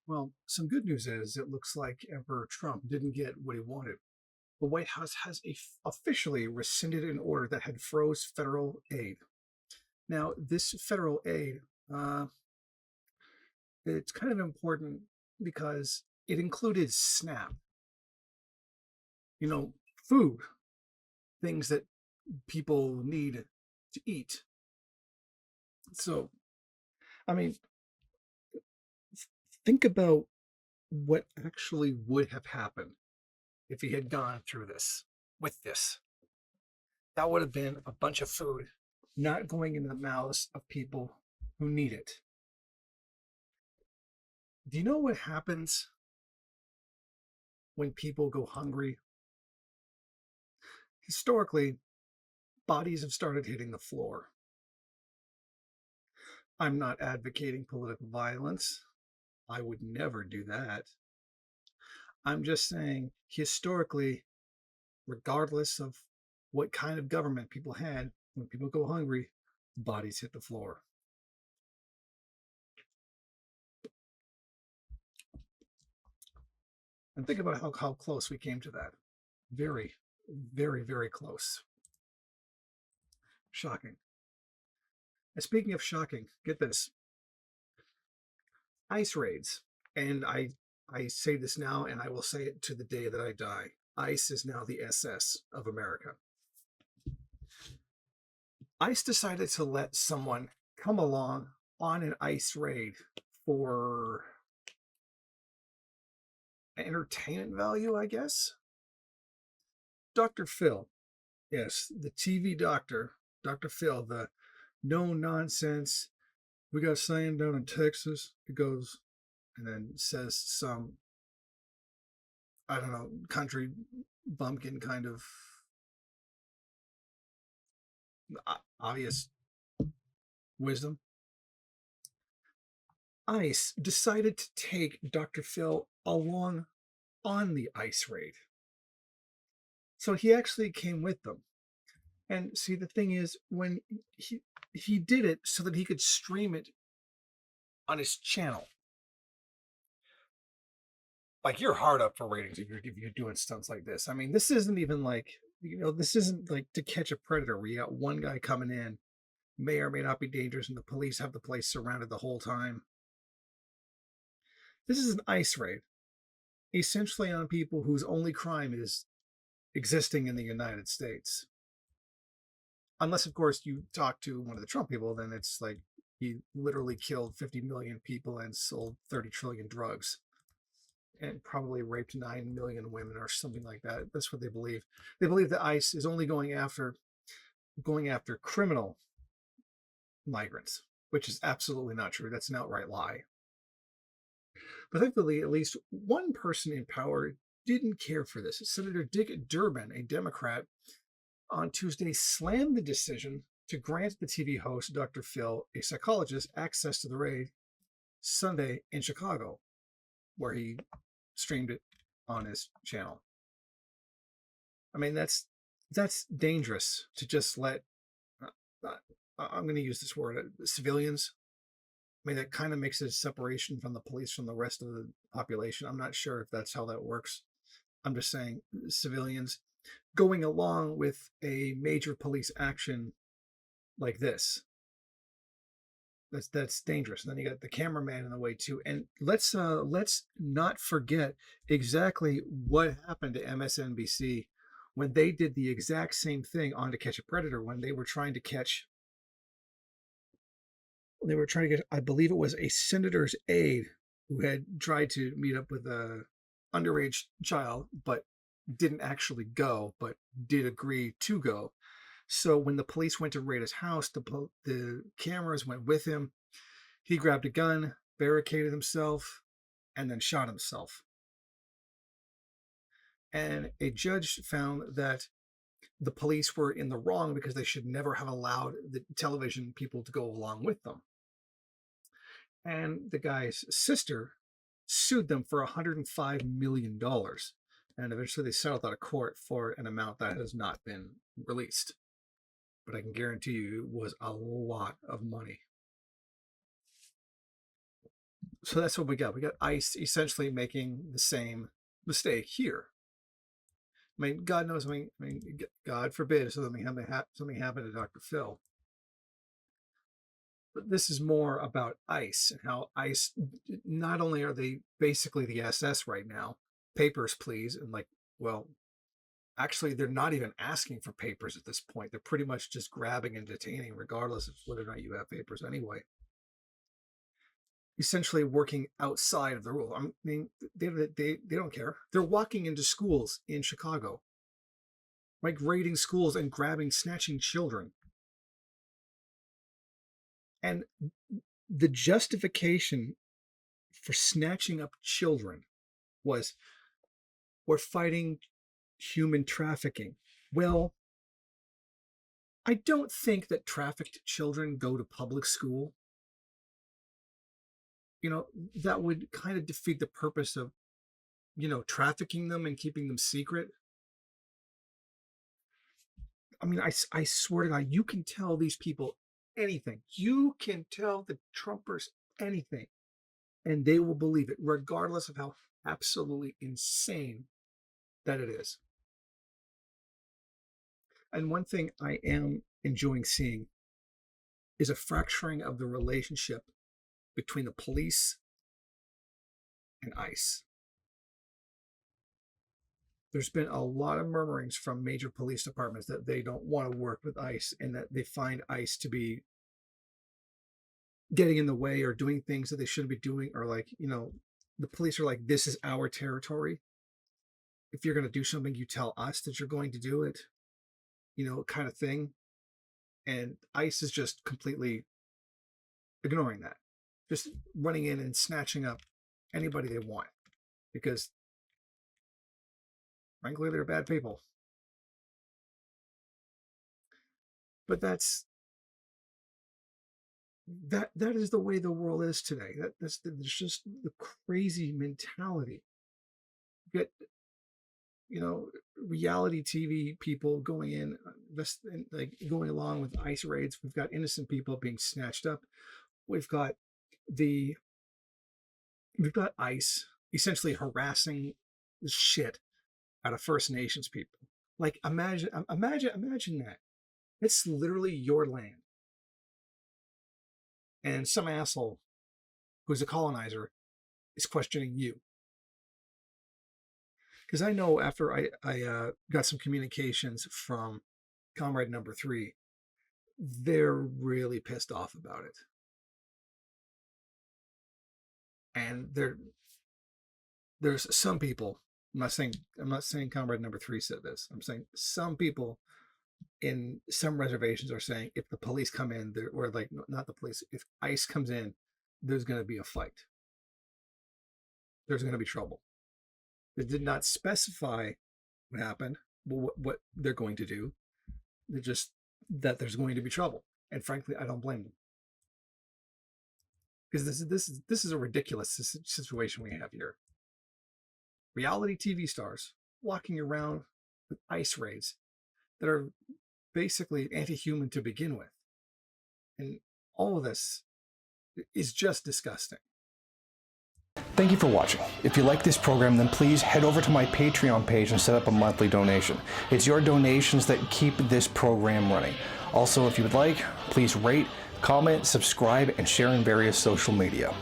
Well, some good news is it looks like Emperor Trump didn't get what he wanted. The White House has officially rescinded an order that had froze federal aid. Now, this federal aid, uh, it's kind of important because it included SNAP, you know, food, things that people need to eat. So, I mean, think about what actually would have happened if he had gone through this with this. That would have been a bunch of food not going into the mouths of people who need it. Do you know what happens when people go hungry? Historically, bodies have started hitting the floor. I'm not advocating political violence. I would never do that. I'm just saying, historically, regardless of what kind of government people had, when people go hungry, bodies hit the floor. And think about how close we came to that. Very, very, very close. Shocking. And speaking of shocking, get this, ICE raids. And I say this now and I will say it to the day that I die. ICE is now the SS of America. ICE decided to let someone come along on an ICE raid for entertainment value, I guess. Dr. Phil, yes, the TV doctor, Dr. Phil, the no nonsense. We got sand down in Texas. It goes and then says some, I don't know, country bumpkin kind of obvious wisdom. ICE decided to take Dr. Phil along on the ICE raid. So he actually came with them. And see, the thing is, when he did it so that he could stream it on his channel. Like, you're hard up for ratings if you're doing stunts like this. I mean, this isn't even like, this isn't like To Catch a Predator where you got one guy coming in, may or may not be dangerous, and the police have the place surrounded the whole time. This is an ICE raid, essentially on people whose only crime is existing in the United States. Unless, of course, you talk to one of the Trump people, then it's like he literally killed 50 million people and sold 30 trillion drugs and probably raped 9 million women or something like that. That's what they believe. They believe that ICE is only going after criminal migrants, which is absolutely not true. That's an outright lie. But thankfully, at least one person in power didn't care for this. Senator Dick Durbin, a Democrat, on Tuesday slammed the decision to grant the TV host Dr. Phil, a psychologist, access to the raid Sunday in Chicago, where he streamed it on his channel. I mean, that's dangerous to just let, I'm going to use this word, civilians. I mean, that kind of makes a separation from the police from the rest of the population. I'm not sure if that's how that works. I'm just saying civilians going along with a major police action like this. That's dangerous. And then you got the cameraman in the way too. And let's not forget exactly what happened to MSNBC when they did the exact same thing on To Catch a Predator when they were trying to catch, I believe it was a senator's aide who had tried to meet up with a underage child, but didn't actually go, but did agree to go. So when the police went to raid his house, the cameras went with him. He grabbed a gun, barricaded himself, and then shot himself. And a judge found that the police were in the wrong because they should never have allowed the television people to go along with them. And the guy's sister sued them for $105 million. And eventually they settled out of court for an amount that has not been released. But I can guarantee you it was a lot of money. So that's what we got. We got ICE essentially making the same mistake here. I mean, God knows. God forbid something happen to Dr. Phil. But this is more about ICE and how ICE, not only are they basically the SS right now, papers please, and like, well, actually they're not even asking for papers at this point. They're pretty much just grabbing and detaining, regardless of whether or not you have papers anyway. Essentially working outside of the rule. I mean, they don't care. They're walking into schools in Chicago, like raiding schools and snatching children. And the justification for snatching up children was, we're fighting human trafficking. Well, I don't think that trafficked children go to public school. You know, that would kind of defeat the purpose of, trafficking them and keeping them secret. I mean, I swear to God, you can tell these people anything. You can tell the Trumpers anything, and they will believe it, regardless of how absolutely insane that it is. And one thing I am enjoying seeing is a fracturing of the relationship between the police and ICE. There's been a lot of murmurings from major police departments that they don't want to work with ICE, and that they find ICE to be getting in the way or doing things that they shouldn't be doing, or like, the police are like, this is our territory. If you're going to do something, you tell us that you're going to do it, kind of thing. And ICE is just completely ignoring that, just running in and snatching up anybody they want, because frankly, they're bad people. But that is the way the world is today. There's just the crazy mentality. You get, reality TV people going in, like going along with ICE raids. We've got innocent people being snatched up. We've got ICE essentially harassing the shit out of First Nations people. Like, imagine that. It's literally your land, and some asshole who's a colonizer is questioning you. Because I know after I got some communications from Comrade Number 3, they're really pissed off about it. And there's some people, I'm not saying Comrade Number 3 said this. I'm saying some people in some reservations are saying, if the police come in, or like, not the police, if ICE comes in, there's going to be a fight. There's going to be trouble. They did not specify what happened, what they're going to do. They're just that there's going to be trouble. And frankly, I don't blame them. Because this is a ridiculous situation we have here. Reality TV stars walking around with ICE raids that are basically anti-human to begin with. And all of this is just disgusting. Thank you for watching. If you like this program, then please head over to my Patreon page and set up a monthly donation. It's your donations that keep this program running. Also, if you would like, please rate, comment, subscribe, and share in various social media.